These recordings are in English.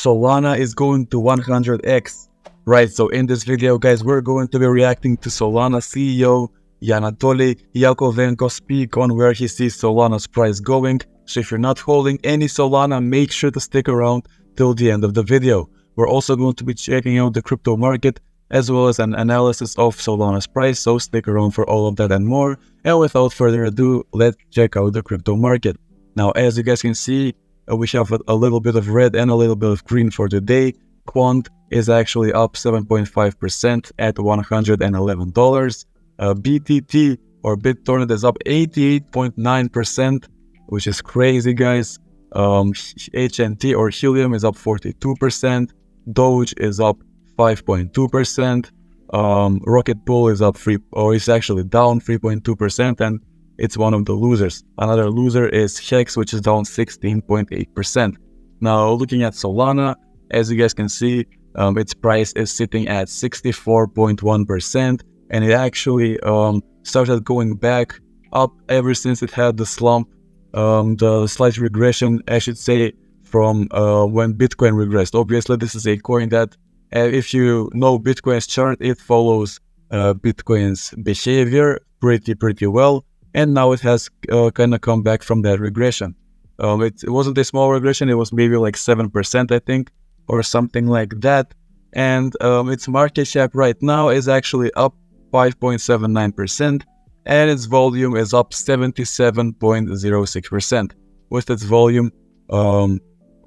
Solana is going to 100x. Right, so in this video, guys, we're going to be reacting to Solana CEO Anatoly Yakovenko speak on where he sees Solana's price going. So if you're not holding any Solana, make sure to stick around till the end of the video. We're also going to be checking out the crypto market as well as an analysis of Solana's price, so stick around for all of that and more. And without further ado, let's check out the crypto market. Now, as you guys can see, we have a little bit of red and a little bit of green for today. Quant is actually up 7.5% at $111. BTT or BitTorrent is up 88.9%, which is crazy, guys. HNT or Helium is up 42%. Doge is up 5.2%. Rocket Pool is up is actually down 3.2%, and it's one of the losers. Another loser is Hex, which is down 16.8%. Now, looking at Solana, as you guys can see, its price is sitting at 64.1%, and it actually started going back up ever since it had the slump, the slight regression, I should say, from when Bitcoin regressed. Obviously, this is a coin that, if you know Bitcoin's chart, it follows Bitcoin's behavior pretty well, and now it has kind of come back from that regression. It wasn't a small regression, it was maybe like 7%, I think, or something like that. And its market cap right now is actually up 5.79%, and its volume is up 77.06%, with its volume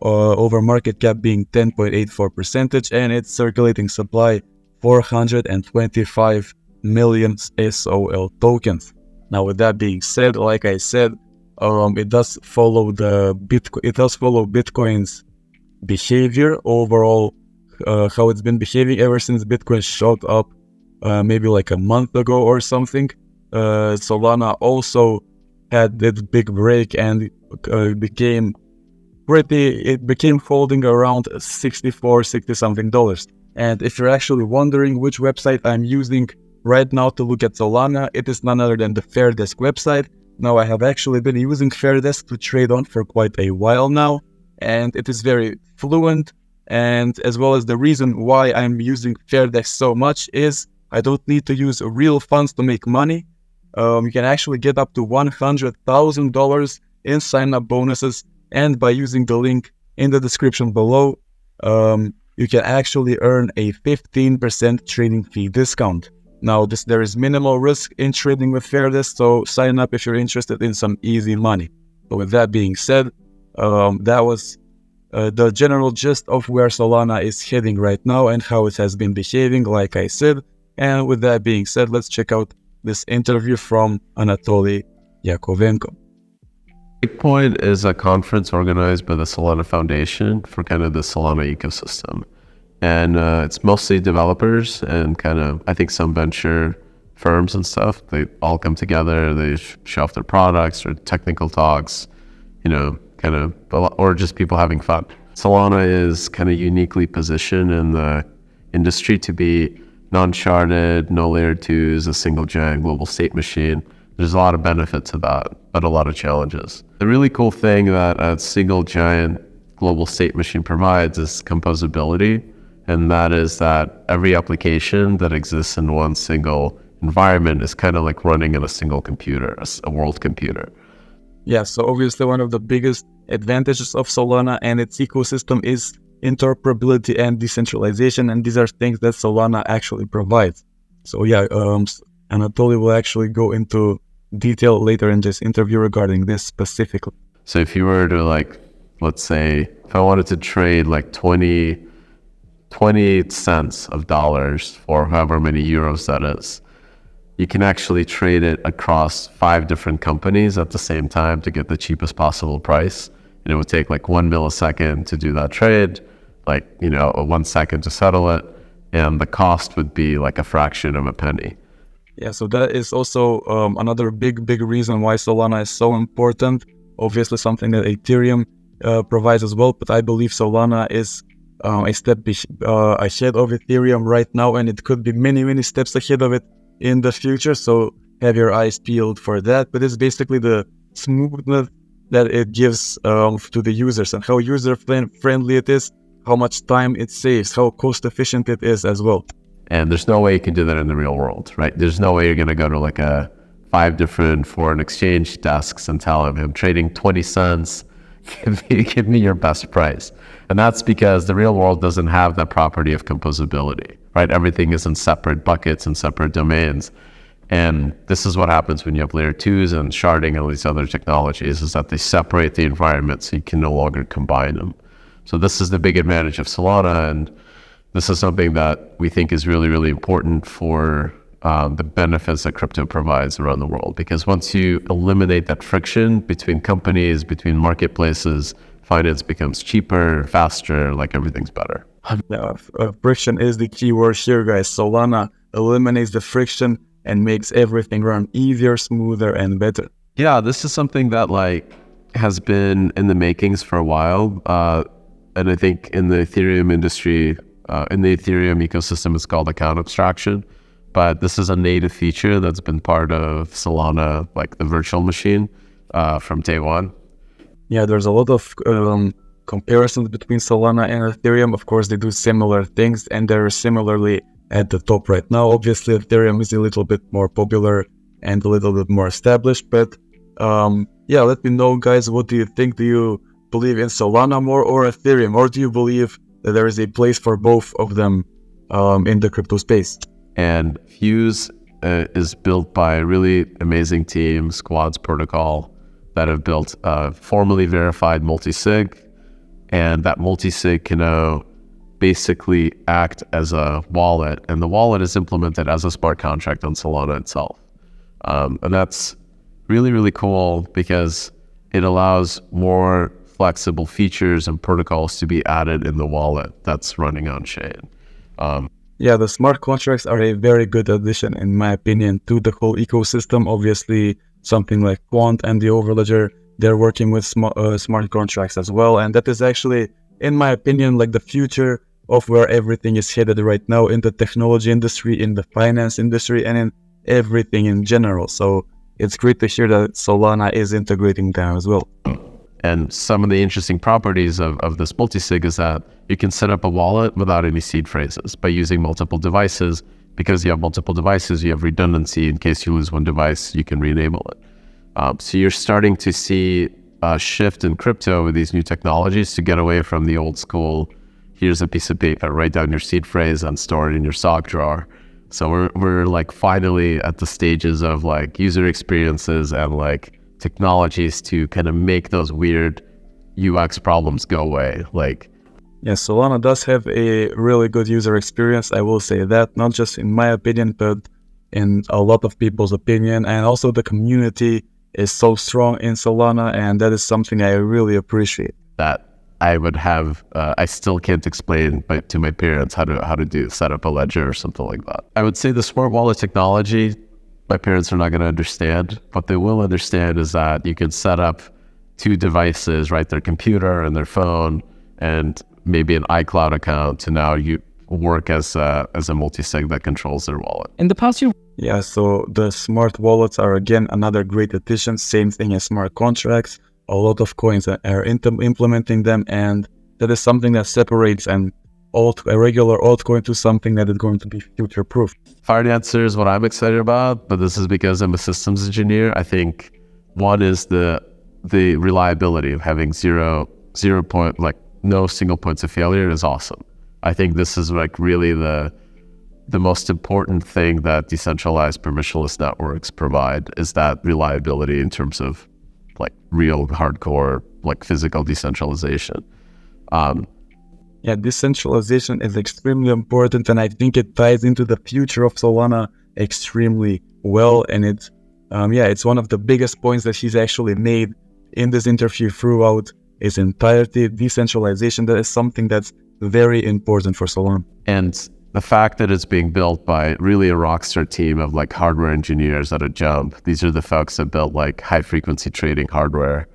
over market cap being 10.84%, and its circulating supply 425 million SOL tokens. Now, with that being said, like I said, it does follow Bitcoin's behavior overall, how it's been behaving ever since Bitcoin shot up maybe like a month ago or something. Solana also had this big break and became holding around 60 something dollars. And if you're actually wondering which website I'm using right now to look at Solana, it is none other than the Fairdesk website. Now, I have actually been using Fairdesk to trade on for quite a while now, and it is very fluent. And as well as the reason why I'm using Fairdesk so much is I don't need to use real funds to make money. You can actually get up to $100,000 in sign-up bonuses, and by using the link in the description below, you can actually earn a 15% trading fee discount. Now, there is minimal risk in trading with Fairdesk, so sign up if you're interested in some easy money. But with that being said, that was the general gist of where Solana is heading right now and how it has been behaving, like I said. And with that being said, let's check out this interview from Anatoly Yakovenko. Breakpoint is a conference organized by the Solana Foundation for kind of the Solana ecosystem. And it's mostly developers and kind of, I think, some venture firms and stuff. They all come together, they show off their products or technical talks, or just people having fun. Solana is kind of uniquely positioned in the industry to be non-sharded, no layer 2s, a single giant global state machine. There's a lot of benefit to that, but a lot of challenges. The really cool thing that a single giant global state machine provides is composability. And that is that every application that exists in one single environment is kind of like running in a single computer, a world computer. Yeah, so obviously one of the biggest advantages of Solana and its ecosystem is interoperability and decentralization, and these are things that Solana actually provides. So yeah, Anatoly will actually go into detail later in this interview regarding this specifically. So if you were to let's say, if I wanted to trade like 20 cents of dollars for however many euros that is, you can actually trade it across 5 different companies at the same time to get the cheapest possible price. And it would take like 1 millisecond to do that trade, 1 second to settle it, and the cost would be like a fraction of a penny. Yeah, so that is also another big reason why Solana is so important. Obviously something that Ethereum provides as well, but I believe Solana is a step ahead of Ethereum right now, and it could be many steps ahead of it in the future, so have your eyes peeled for that. But it's basically the smoothness that it gives to the users and how user-friendly it is. how much time it saves, how cost efficient it is as well. And there's no way you can do that in the real world, right? There's no way you're going to go to like 5 different foreign exchange desks and tell them, I'm trading 20 cents, give me your best price. And that's because the real world doesn't have that property of composability, right? Everything is in separate buckets and separate domains. And this is what happens when you have layer 2s and sharding and all these other technologies, is that they separate the environment so you can no longer combine them. So this is the big advantage of Solana, and this is something that we think is really, really important for the benefits that crypto provides around the world. Because once you eliminate that friction between companies, between marketplaces, finance becomes cheaper, faster, like everything's better. Yeah, friction is the key word here, guys. Solana eliminates the friction and makes everything run easier, smoother, and better. Yeah, this is something that like has been in the makings for a while. And I think in the Ethereum industry, in the Ethereum ecosystem, it's called account abstraction. But this is a native feature that's been part of Solana, like the virtual machine, from day one. Yeah, there's a lot of comparisons between Solana and Ethereum. Of course, they do similar things, and they're similarly at the top right now. Obviously, Ethereum is a little bit more popular and a little bit more established. But yeah, let me know, guys, what do you think? Do you believe in Solana more or Ethereum? Or do you believe that there is a place for both of them in the crypto space? And Fuse is built by a really amazing team, Squads Protocol, that have built a formally verified multi-sig. And that multi-sig can now basically act as a wallet. And the wallet is implemented as a smart contract on Solana itself. And that's really, really cool because it allows more flexible features and protocols to be added in the wallet that's running on chain. Yeah, the smart contracts are a very good addition, in my opinion, to the whole ecosystem. Obviously, something like Quant and the Overledger, they're working with smart contracts as well. And that is actually, in my opinion, like the future of where everything is headed right now in the technology industry, in the finance industry, and in everything in general. So it's great to hear that Solana is integrating them as well. And some of the interesting properties of this multi-sig is that you can set up a wallet without any seed phrases by using multiple devices. Because you have multiple devices, you have redundancy. In case you lose one device, you can re-enable it. So you're starting to see a shift in crypto with these new technologies to get away from the old school, here's a piece of paper, write down your seed phrase and store it in your sock drawer. So we're like finally at the stages of like user experiences and like technologies to kind of make those weird UX problems go away. Like, yeah, Solana does have a really good user experience. I will say that, not just in my opinion, but in a lot of people's opinion. And also the community is so strong in Solana, and that is something I really appreciate. That I would have, I still can't explain to my parents how to set up a ledger or something like that. I would say the smart wallet technology, my parents are not going to understand. What they will understand is that you can set up 2 devices, right? Their computer and their phone, and maybe an iCloud account to now you work as a multi-sig that controls their wallet. In the past year, yeah, so the smart wallets are again another great addition. Same thing as smart contracts. A lot of coins are implementing them, and that is something that separates a regular altcoin to something that is going to be future-proof. Fire answer is what I'm excited about, but this is because I'm a systems engineer. I think one is the reliability of having no single points of failure is awesome. I think this is like really the most important thing that decentralized permissionless networks provide, is that reliability in terms of like real hardcore, like physical decentralization. Yeah, decentralization is extremely important, and I think it ties into the future of Solana extremely well. And it's one of the biggest points that he's actually made in this interview throughout its entirety. Decentralization, that is something that's very important for Solana. And the fact that it's being built by really a rockstar team of like hardware engineers at a jump. These are the folks that built like high frequency trading hardware.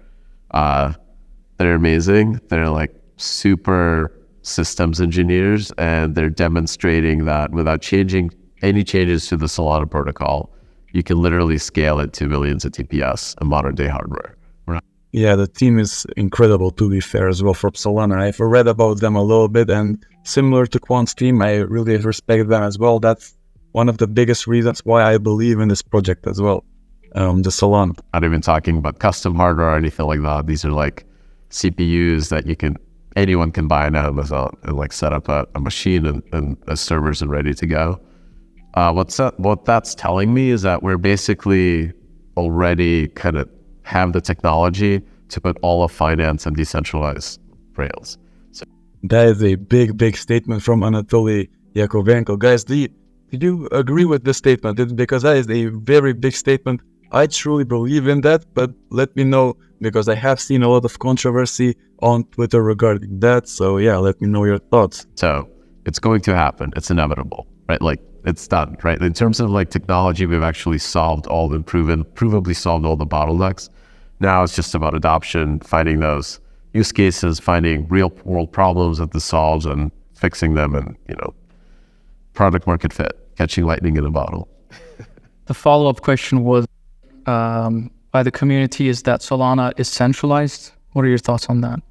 They're amazing. They're like super systems engineers, and they're demonstrating that without changing any changes to the Solana protocol, you can literally scale it to millions of TPS in modern day hardware. Yeah, the team is incredible, to be fair, as well, from Solana. I've read about them a little bit, and similar to Quant's team, I really respect them as well. That's one of the biggest reasons why I believe in this project as well, the Solana. Not even talking about custom hardware or anything like that. These are like CPUs that anyone can buy on Amazon and like set up a machine and servers and ready to go. What that's telling me is that we're basically already kind of have the technology to put all of finance and decentralized rails. So That is a big statement from Anatoly Yakovenko. Guys, did you agree with this statement? Because that is a very big statement. I truly believe in that, but let me know, because I have seen a lot of controversy on Twitter regarding that. So yeah, let me know your thoughts. So it's going to happen. It's inevitable, right? Like it's done, right? In terms of like technology, we've actually provably solved all the bottlenecks. Now it's just about adoption, finding those use cases, finding real world problems that this solves and fixing them, and product market fit, catching lightning in a bottle. The follow-up question was by the community is that Solana is centralized. What are your thoughts on that?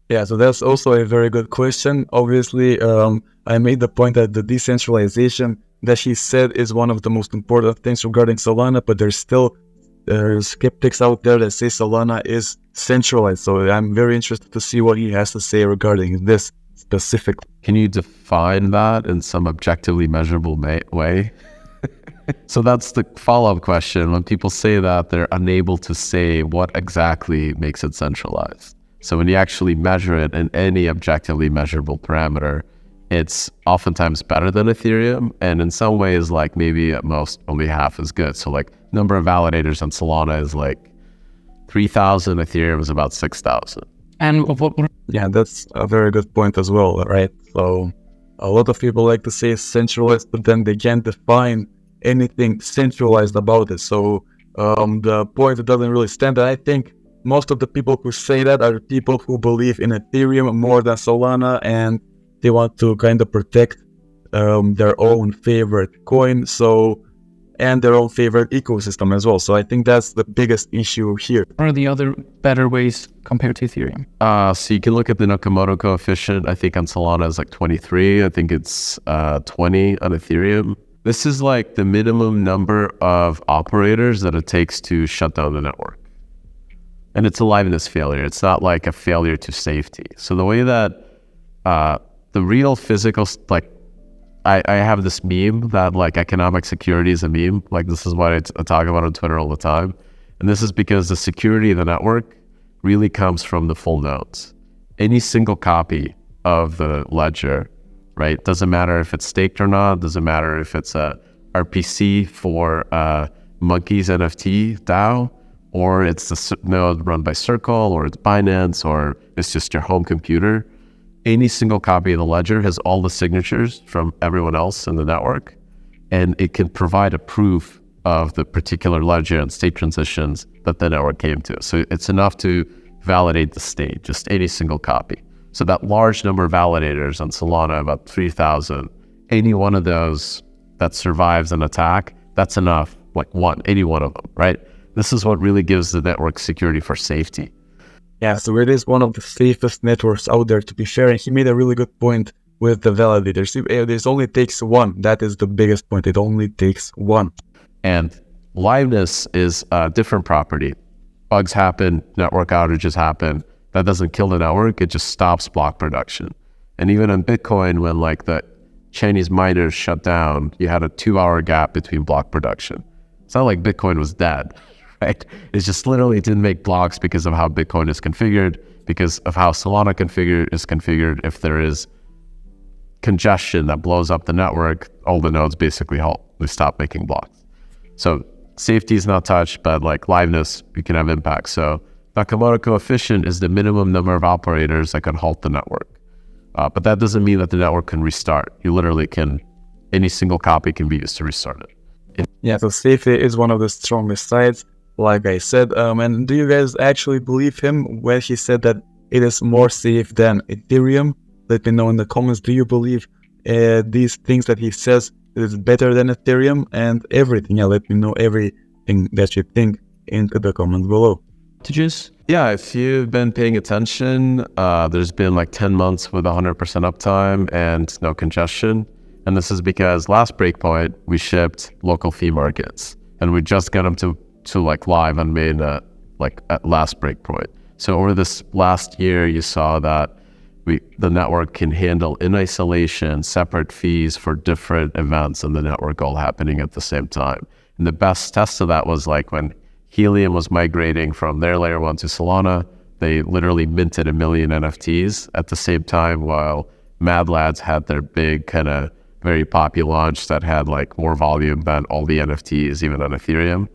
Yeah, so that's also a very good question. Obviously, I made the point that the decentralization that he said is one of the most important things regarding Solana, but there's still skeptics out there that say Solana is centralized. So I'm very interested to see what he has to say regarding this specifically. Can you define that in some objectively measurable way? So that's the follow-up question. When people say that, they're unable to say what exactly makes it centralized. So when you actually measure it in any objectively measurable parameter, it's oftentimes better than Ethereum, and in some ways, like maybe at most only half as good. So like number of validators on Solana is like 3,000, Ethereum is about 6,000. And Yeah, that's a very good point as well, right? So a lot of people like to say centralized, but then they can't define anything centralized about it. So the point doesn't really stand. I think most of the people who say that are people who believe in Ethereum more than Solana, and they want to kind of protect their own favorite coin, and their own favorite ecosystem as well. So I think that's the biggest issue here. what are the other better ways compared to Ethereum? So you can look at the Nakamoto coefficient. I think on Solana is like 23. I think it's 20 on Ethereum. This is like the minimum number of operators that it takes to shut down the network. And it's a liveness failure. It's not like a failure to safety. So the way that the real physical, like I have this meme that like economic security is a meme. Like this is what I talk about on Twitter all the time. And this is because the security of the network really comes from the full nodes. Any single copy of the ledger, right? Doesn't matter if it's staked or not. Doesn't matter if it's a RPC for Monkey's NFT DAO, or it's the node run by Circle, or it's Binance, or it's just your home computer. Any single copy of the ledger has all the signatures from everyone else in the network, and it can provide a proof of the particular ledger and state transitions that the network came to. So it's enough to validate the state, just any single copy. So that large number of validators on Solana, about 3,000, any one of those that survives an attack, that's enough, like any one of them, right? This is what really gives the network security for safety. Yeah, so it is one of the safest networks out there, to be fair. And he made a really good point with the validators. It only takes one. That is the biggest point. It only takes one. And liveness is a different property. Bugs happen, network outages happen. That doesn't kill the network. It just stops block production. And even on Bitcoin, when like the Chinese miners shut down, you had a 2-hour gap between block production. It's not like Bitcoin was dead. Right? It's just literally didn't make blocks because of how Bitcoin is configured, because of how Solana is configured. If there is congestion that blows up the network, all the nodes basically halt. They stop making blocks. So safety is not touched, but like liveness, we can have impact. So Nakamoto coefficient is the minimum number of operators that can halt the network. But that doesn't mean that the network can restart. You literally can, any single copy can be used to restart it. Yeah, so safety is one of the strongest sides, like I said. And do you guys actually believe him when he said that it is more safe than Ethereum? Let me know in the comments. Do you believe these things that he says is better than Ethereum and everything? Yeah, let me know everything that you think into the comments below. advantages? Yeah, if you've been paying attention, there's been like 10 months with 100% uptime and no congestion. And this is because last breakpoint, we shipped local fee markets and we just got them to like live on mainnet, like at last breakpoint. So over this last year, you saw that the network can handle in isolation separate fees for different events in the network all happening at the same time. And the best test of that was like when Helium was migrating from their layer 1 to Solana. They literally minted 1 million NFTs at the same time, while Mad Lads had their big kind of very popular launch that had like more volume than all the NFTs even on Ethereum.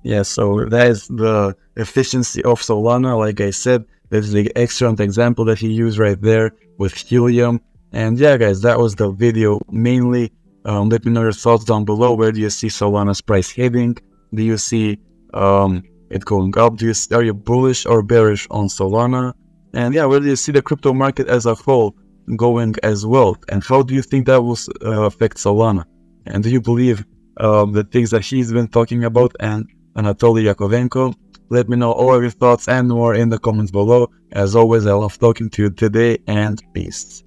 Yeah, so that is the efficiency of Solana. Like I said, that's the excellent example that he used right there with Helium. And yeah, guys, that was the video mainly. Let me know your thoughts down below. Where do you see Solana's price heading? Do you see it going up? Are you bullish or bearish on Solana? And yeah, where do you see the crypto market as a whole going as well? And how do you think that will affect Solana? And do you believe the things that he's been talking about and Anatoly Yakovenko? Let me know all of your thoughts and more in the comments below. As always, I love talking to you today, and peace.